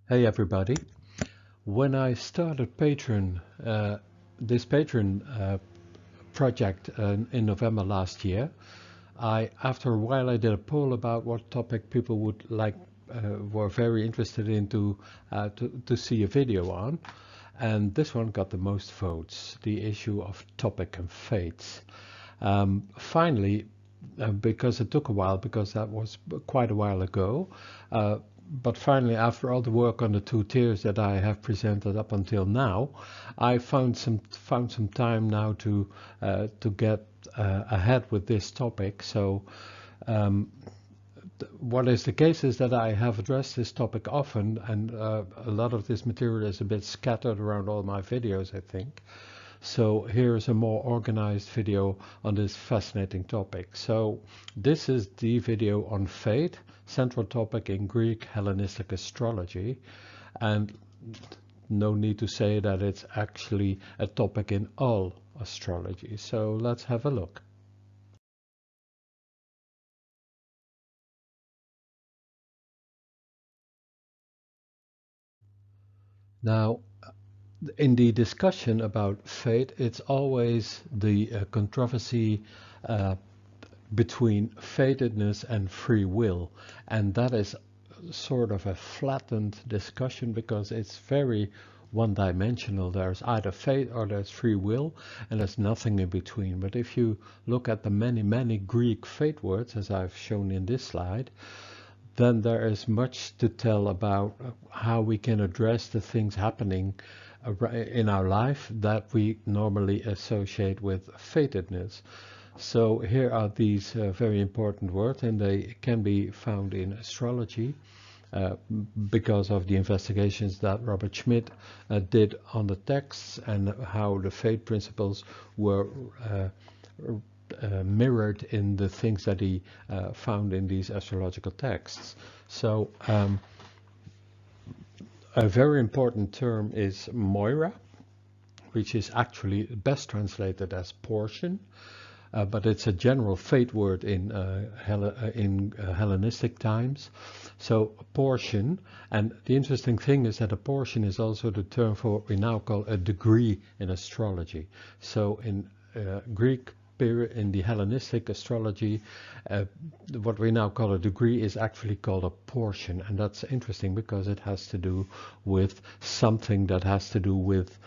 Hey everybody. When I started this Patreon project in November last year, after a while I did a poll about what topic people would like, were very interested in to see a video on, and this one got the most votes, the issue of topic and fates. Finally, because it took a while, because that was quite a while ago, but finally, after all the work on the two tiers that I have presented up until now, I found some time now to get ahead with this topic. So what is the case is that I have addressed this topic often, and a lot of this material is a bit scattered around all my videos, I think. So here is a more organized video on this fascinating topic. So this is the video on fate, central topic in Greek Hellenistic astrology, and no need to say that it's actually a topic in all astrology. So let's have a look. Now, in the discussion about fate, it's always the controversy between fatedness and free will, and that is sort of a flattened discussion because it's very one-dimensional. There's either fate or there's free will, and there's nothing in between. But if you look at the many Greek fate words, as I've shown in this slide, then there is much to tell about how we can address the things happening in our life that we normally associate with fatedness. So here are these very important words, and they can be found in astrology because of the investigations that Robert Schmidt did on the texts and how the fate principles were mirrored in the things that he found in these astrological texts. So a very important term is Moira, which is actually best translated as portion, but it's a general fate word in Hellenistic times. So portion, and the interesting thing is that a portion is also the term for what we now call a degree in astrology. So in Greek period, in the Hellenistic astrology, what we now call a degree is actually called a portion, and that's interesting because it has to do with something that has to do with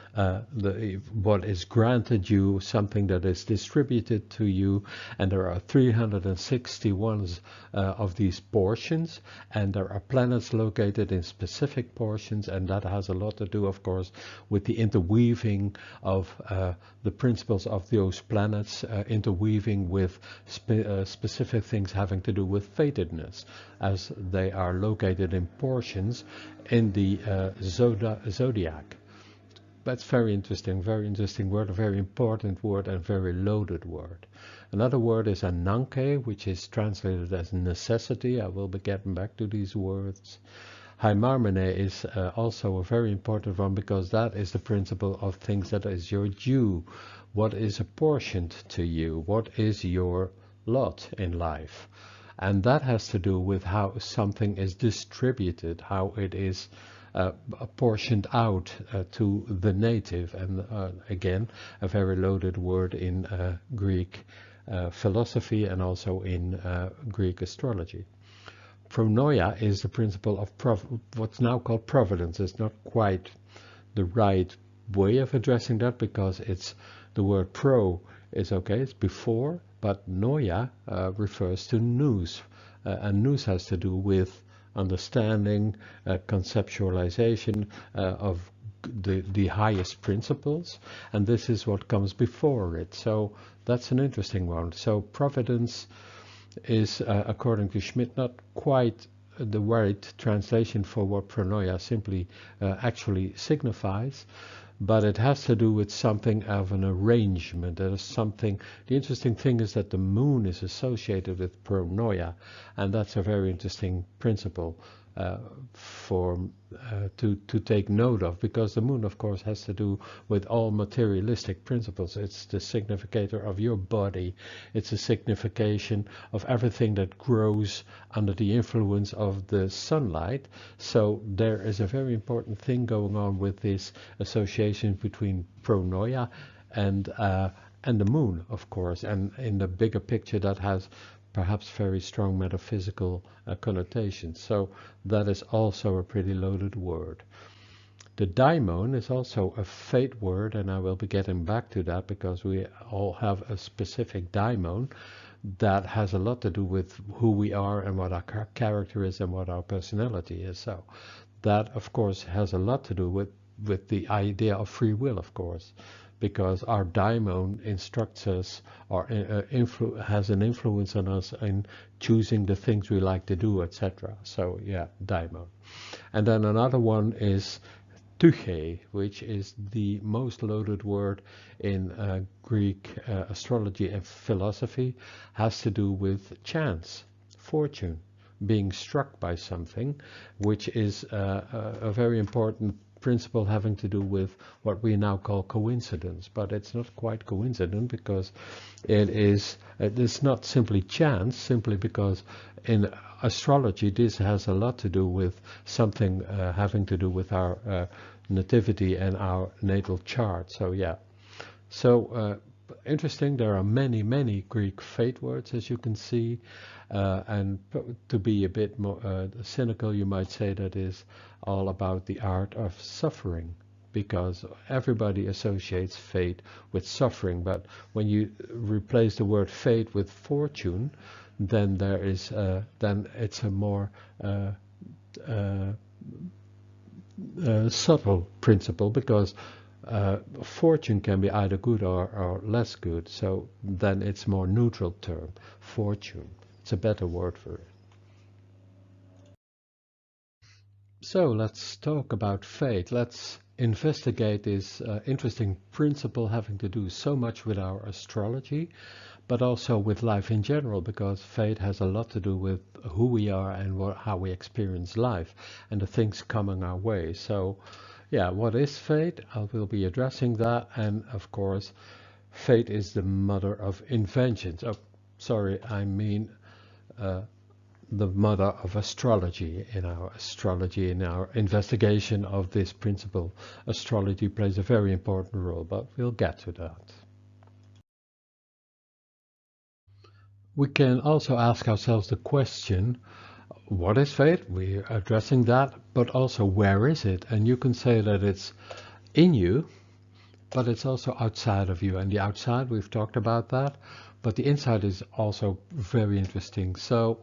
what is granted you, something that is distributed to you, and there are 361 of these portions, and there are planets located in specific portions, and that has a lot to do, of course, with the interweaving of the principles of those planets, interweaving with specific things having to do with fatedness, as they are located in portions in the zodiac. That's very interesting word, a very important word, and very loaded word. Another word is ananke, which is translated as necessity. I will be getting back to these words. Hymarmene is also a very important one because that is the principle of things that is your due. What is apportioned to you? What is your lot in life? And that has to do with how something is distributed, how it is apportioned out to the native. And again, a very loaded word in Greek philosophy and also in Greek astrology. Pronoia is the principle of what's now called providence. It's not quite the right way of addressing that because it's the word pro is okay, it's before, but noia refers to nous, and nous has to do with understanding, conceptualization of the highest principles, and this is what comes before it. So that's an interesting one. So providence is, according to Schmidt, not quite the right translation for what pronoia simply actually signifies, but it has to do with something of an arrangement. There is something. The interesting thing is that the moon is associated with pronoia, and that's a very interesting principle. uh, for to take note of, because the moon, of course, has to do with all materialistic principles. It's the significator of your body. It's a signification of everything that grows under the influence of the sunlight. So there is a very important thing going on with this association between pronoia and the moon, of course, and in the bigger picture that has perhaps very strong metaphysical connotations. So that is also a pretty loaded word. The daimon is also a fate word, and I will be getting back to that because we all have a specific daimon that has a lot to do with who we are and what our character is and what our personality is. So that, of course, has a lot to do with the idea of free will, of course, because our daimon instructs us or has an influence on us in choosing the things we like to do, etc. So yeah, daimon. And then another one is Tyche, which is the most loaded word in Greek astrology and philosophy, has to do with chance, fortune, being struck by something, which is a very important principle having to do with what we now call coincidence. But it's not quite coincident, because it's not simply chance, simply because in astrology this has a lot to do with something having to do with our nativity and our natal chart. So yeah, so interesting. There are many Greek fate words, as you can see, and to be a bit more cynical, you might say that is all about the art of suffering, because everybody associates fate with suffering. But when you replace the word fate with fortune, then there is then it's a more subtle principle, because fortune can be either good or less good. So then it's more neutral term, fortune. It's a better word for it. So let's talk about fate. Let's investigate this interesting principle having to do so much with our astrology, but also with life in general, because fate has a lot to do with who we are and how we experience life and the things coming our way. So yeah, what is fate? I will be addressing that, and of course, fate is the mother of inventions. Oh, sorry, I mean the mother of astrology. In our investigation of this principle, astrology plays a very important role, but we'll get to that. We can also ask ourselves the question, what is fate? We're addressing that, but also where is it? And you can say that it's in you, but it's also outside of you. And the outside, we've talked about that, but the inside is also very interesting. So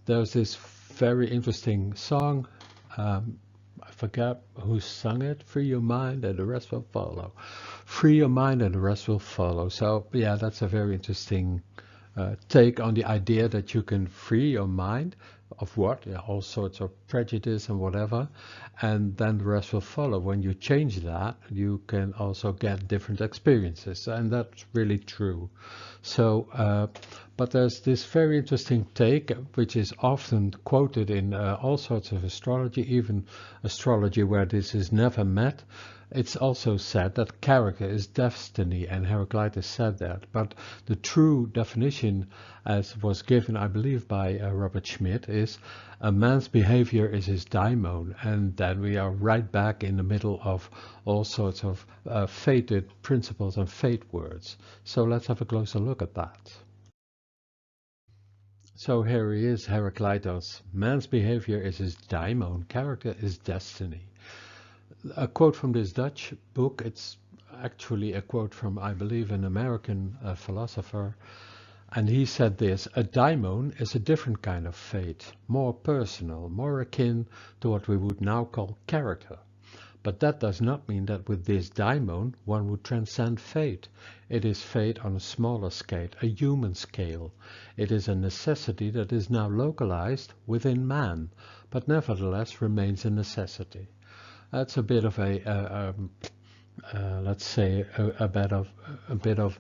there's this very interesting song. I forget who sung it. Free your mind and the rest will follow. Free your mind and the rest will follow. So yeah, that's a very interesting take on the idea that you can free your mind of what? Yeah, all sorts of prejudice and whatever, and then the rest will follow. When you change that, you can also get different experiences, and that's really true. So, but there's this very interesting take, which is often quoted in all sorts of astrology, even astrology where this is never met. It's also said that character is destiny, and Heraclitus said that. But the true definition, as was given, I believe, by Robert Schmidt, is a man's behavior is his daimon. And then we are right back in the middle of all sorts of fated principles and fate words. So let's have a closer look at that. So here he is, Heraclitus. Man's behavior is his daimon, character is destiny. A quote from this Dutch book, it's actually a quote from, I believe, an American philosopher, and he said this: a daimon is a different kind of fate, more personal, more akin to what we would now call character. But that does not mean that with this daimon one would transcend fate. It is fate on a smaller scale, a human scale. It is a necessity that is now localized within man, but nevertheless remains a necessity. That's a bit of let's say, a bit of,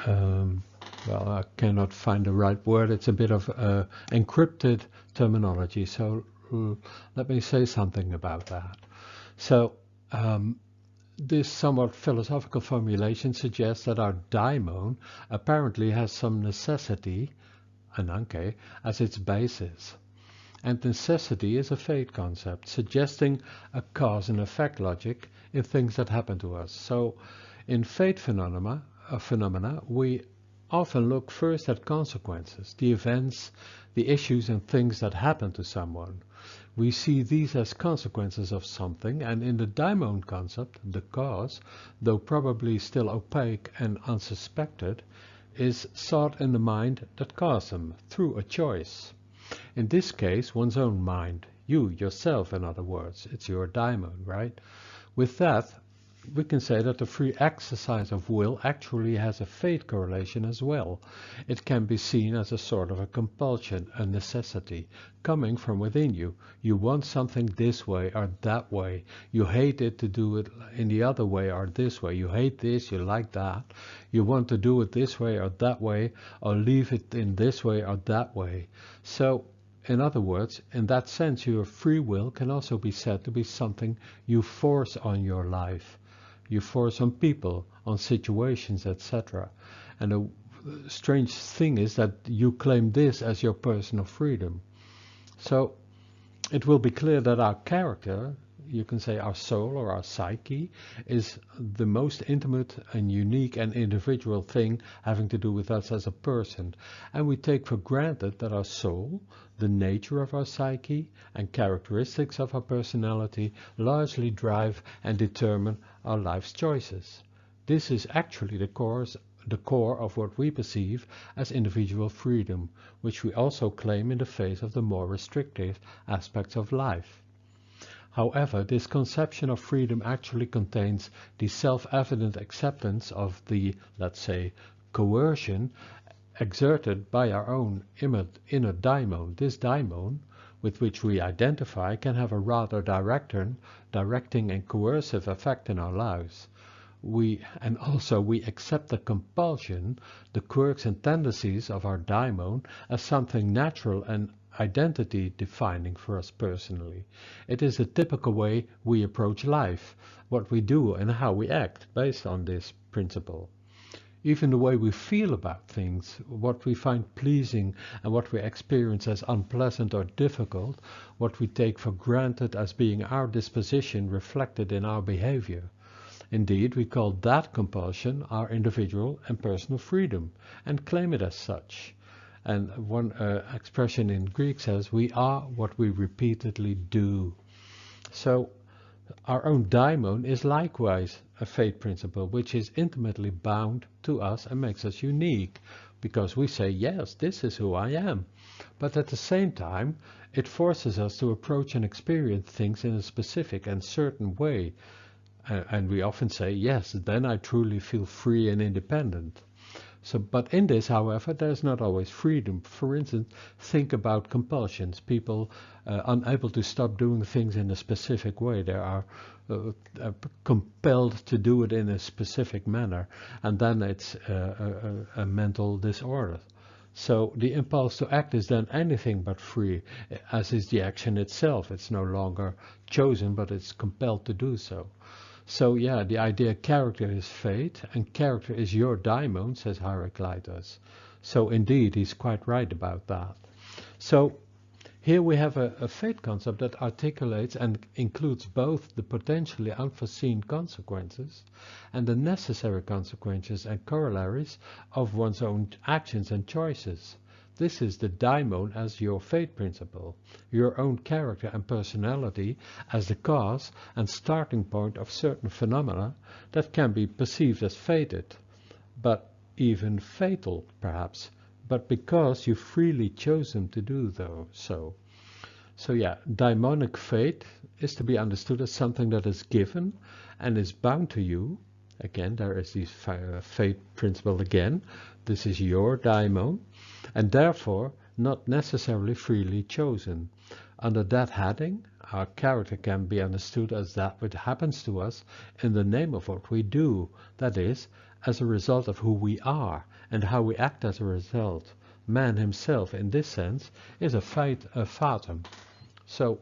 well, I cannot find the right word. It's a bit of encrypted terminology. So let me say something about that. So, this somewhat philosophical formulation suggests that our daimon apparently has some necessity, ananke, as its basis. And necessity is a fate concept, suggesting a cause and effect logic in things that happen to us. So, in fate phenomena, we often look first at consequences, the events, the issues and things that happen to someone. We see these as consequences of something, and in the daimon concept, the cause, though probably still opaque and unsuspected, is sought in the mind that caused them, through a choice. In this case, one's own mind, you, yourself in other words, it's your daimon, right? With that, we can say that the free exercise of will actually has a fate correlation as well. It can be seen as a sort of a compulsion, a necessity, coming from within you. You want something this way or that way. You hate it to do it in the other way or this way. You hate this, you like that. You want to do it this way or that way, or leave it in this way or that way. So, in other words, in that sense, your free will can also be said to be something you force on your life. You force on people, on situations, etc. And the strange thing is that you claim this as your personal freedom. So it will be clear that our character, you can say our soul or our psyche, is the most intimate and unique and individual thing having to do with us as a person. And we take for granted that our soul, the nature of our psyche, and characteristics of our personality largely drive and determine our life's choices. This is actually the core of what we perceive as individual freedom, which we also claim in the face of the more restrictive aspects of life. However, this conception of freedom actually contains the self-evident acceptance of the, let's say, coercion exerted by our own inner daimon. This daimon, with which we identify, can have a rather directing and coercive effect in our lives. We accept the compulsion, the quirks and tendencies of our daimon as something natural and identity defining for us personally. It is a typical way we approach life, what we do and how we act based on this principle. Even the way we feel about things, what we find pleasing and what we experience as unpleasant or difficult, what we take for granted as being our disposition reflected in our behavior. Indeed, we call that compulsion our individual and personal freedom and claim it as such. And one expression in Greek says, we are what we repeatedly do. So our own daimon is likewise a fate principle, which is intimately bound to us and makes us unique, because we say, yes, this is who I am. But at the same time, it forces us to approach and experience things in a specific and certain way. And we often say, yes, then I truly feel free and independent. So, but in this, however, there's not always freedom. For instance, think about compulsions. People unable to stop doing things in a specific way. They are compelled to do it in a specific manner, and then it's a mental disorder. So the impulse to act is then anything but free, as is the action itself. It's no longer chosen, but it's compelled to do so. So yeah, the idea character is fate, and character is your daimon, says Heraclitus. So indeed, he's quite right about that. So here we have a fate concept that articulates and includes both the potentially unforeseen consequences and the necessary consequences and corollaries of one's own actions and choices. This is the daimon as your fate principle, your own character and personality as the cause and starting point of certain phenomena that can be perceived as fated, but even fatal perhaps, but because you freely chose them to do so. So yeah, daimonic fate is to be understood as something that is given and is bound to you. Again, there is this fate principle again. This is your daimon, and therefore not necessarily freely chosen. Under that heading, our character can be understood as that which happens to us in the name of what we do, that is, as a result of who we are and how we act as a result. Man himself, in this sense, is a fatum. So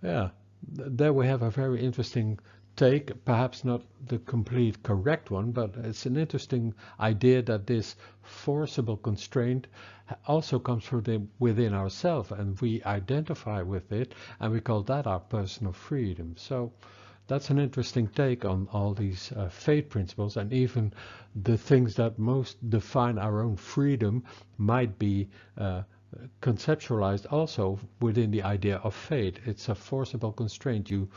yeah, there we have a very interesting take, perhaps not the complete correct one, but it's an interesting idea that this forcible constraint also comes from within ourselves, and we identify with it, and we call that our personal freedom. So that's an interesting take on all these fate principles, and even the things that most define our own freedom might be conceptualized also within the idea of fate. It's a forcible constraint. You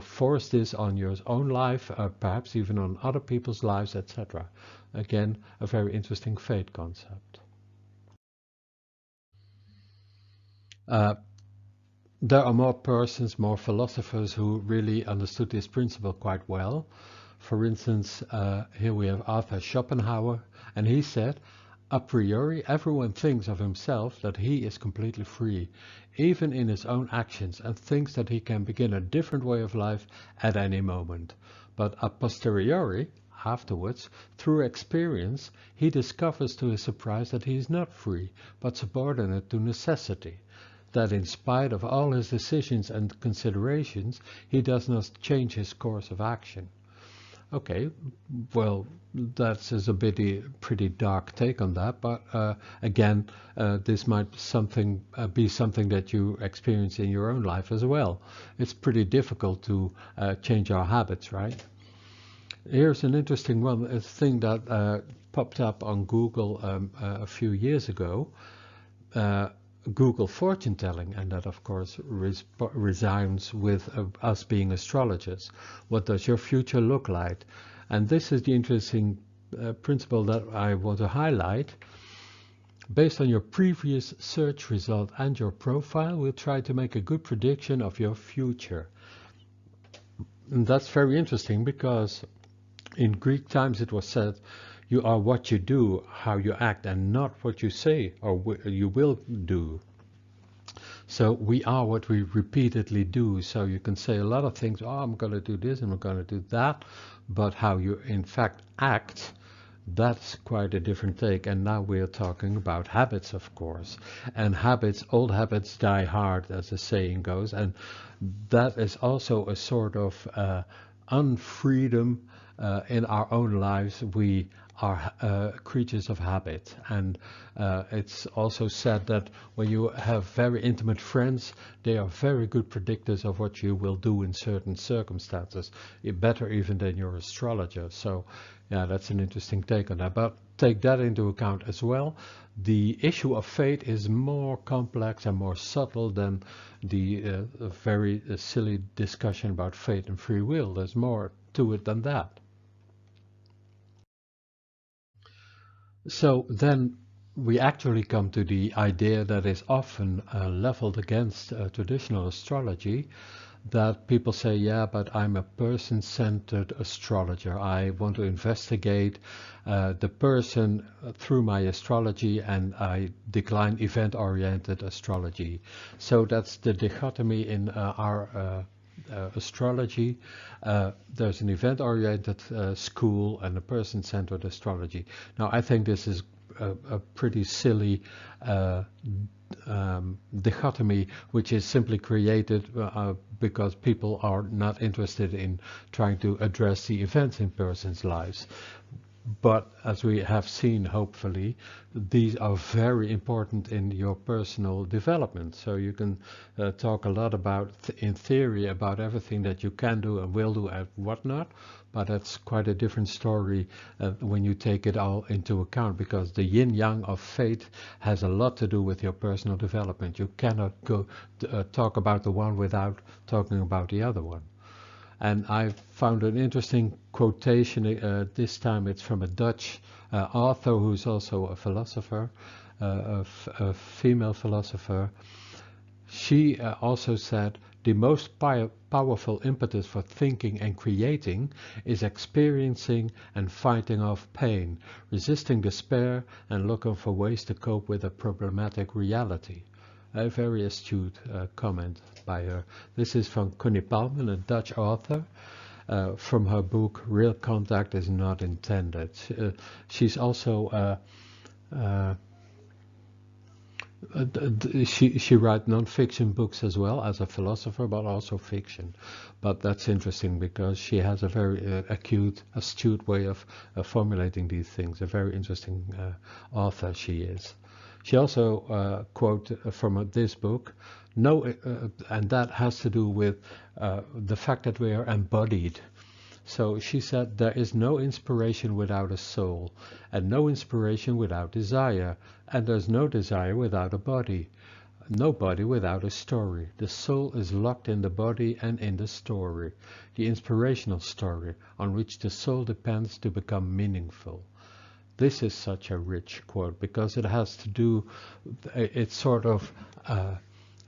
force this on your own life, perhaps even on other people's lives, etc. Again, a very interesting fate concept. Uh, there are more persons, more philosophers who really understood this principle quite well. For instance, here we have Arthur Schopenhauer, and he said, a priori, everyone thinks of himself that he is completely free, even in his own actions, and thinks that he can begin a different way of life at any moment. But a posteriori, afterwards, through experience, he discovers to his surprise that he is not free, but subordinate to necessity, that in spite of all his decisions and considerations, he does not change his course of action. Okay, well, that's is a pretty dark take on that, but again, this might be something that you experience in your own life as well. It's pretty difficult to change our habits, right? Here's an interesting one, a thing that popped up on Google a few years ago. Google fortune telling, and that of course resounds with us being astrologers. What does your future look like? And this is the interesting principle that I want to highlight. Based on your previous search result and your profile, we'll try to make a good prediction of your future. And that's very interesting because in Greek times it was said, you are what you do, how you act, and not what you say or you will do. So we are what we repeatedly do. So you can say a lot of things, oh, I'm going to do this and I'm going to do that. But how you in fact act, that's quite a different take. And now we're talking about habits, of course. And habits, old habits die hard, as the saying goes. And that is also a sort of unfreedom in our own lives. We are creatures of habit, and it's also said that when you have very intimate friends, they are very good predictors of what you will do in certain circumstances, better even than your astrologer. So yeah, that's an interesting take on that, but take that into account as well. The issue of fate is more complex and more subtle than the very silly discussion about fate and free will. There's more to it than that. So then we actually come to the idea that is often leveled against traditional astrology, that people say, yeah, but I'm a person-centered astrologer. I want to investigate the person through my astrology, and I decline event-oriented astrology. So that's the dichotomy in our astrology. There's an event-oriented school and a person-centered astrology. Now, I think this is a pretty silly dichotomy, which is simply created because people are not interested in trying to address the events in persons' lives. But as we have seen, hopefully, these are very important in your personal development. So you can talk a lot about, in theory, about everything that you can do and will do and whatnot. But that's quite a different story when you take it all into account, because the yin-yang of fate has a lot to do with your personal development. You cannot go talk about the one without talking about the other one. And I found an interesting quotation, this time it's from a Dutch author who's also a philosopher, a female philosopher. She also said, the most powerful impetus for thinking and creating is experiencing and fighting off pain, resisting despair, and looking for ways to cope with a problematic reality. A very astute comment by her. This is from Connie Palmen, a Dutch author, from her book Real Contact is Not Intended. She's also She writes non-fiction books as well as a philosopher, but also fiction. But that's interesting because she has a very astute way of formulating these things. A very interesting author she is. She also quote from this book, no, and that has to do with the fact that we are embodied. So she said, there is no inspiration without a soul, and no inspiration without desire, and there's no desire without a body, no body without a story. The soul is locked in the body and in the story, the inspirational story, on which the soul depends to become meaningful. This is such a rich quote because it has to do, it sort of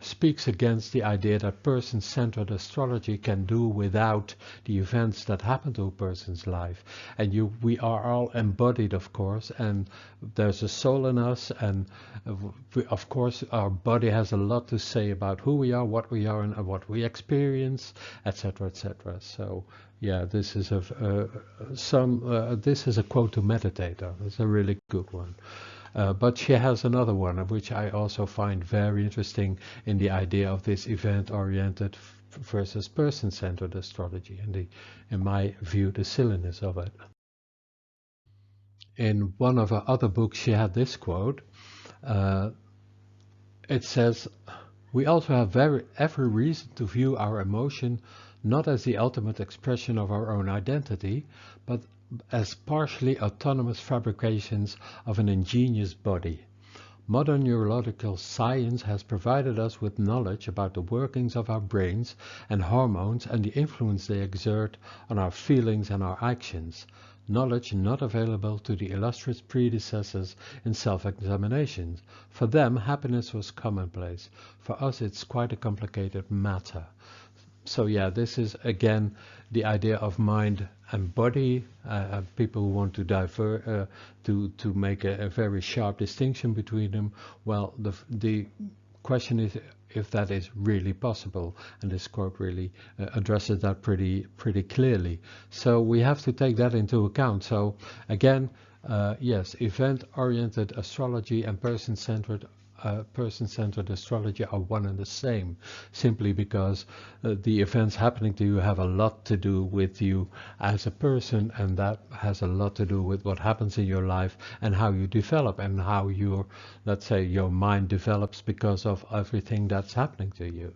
speaks against the idea that person-centered astrology can do without the events that happen to a person's life. And we are all embodied, of course, and there's a soul in us, and of course our body has a lot to say about who we are, and what we experience, etc., etc. So yeah, this is this is a quote to meditate on. It's a really good one. But she has another one, which I also find very interesting in the idea of this event-oriented versus person-centered astrology, and in my view, the silliness of it. In one of her other books, she had this quote. It says, "We also have every reason to view our emotion not as the ultimate expression of our own identity, but as partially autonomous fabrications of an ingenious body. Modern neurological science has provided us with knowledge about the workings of our brains and hormones and the influence they exert on our feelings and our actions, knowledge not available to the illustrious predecessors in self-examinations. For them, happiness was commonplace. For us, it's quite a complicated matter." So yeah, this is again the idea of mind and body. People who want to to make a very sharp distinction between them. Well, the question is if that is really possible, and this quote really addresses that pretty clearly. So we have to take that into account. So again, yes, event-oriented astrology and person-centered astrology are one and the same, simply because the events happening to you have a lot to do with you as a person, and that has a lot to do with what happens in your life and how you develop and how let's say, your mind develops because of everything that's happening to you.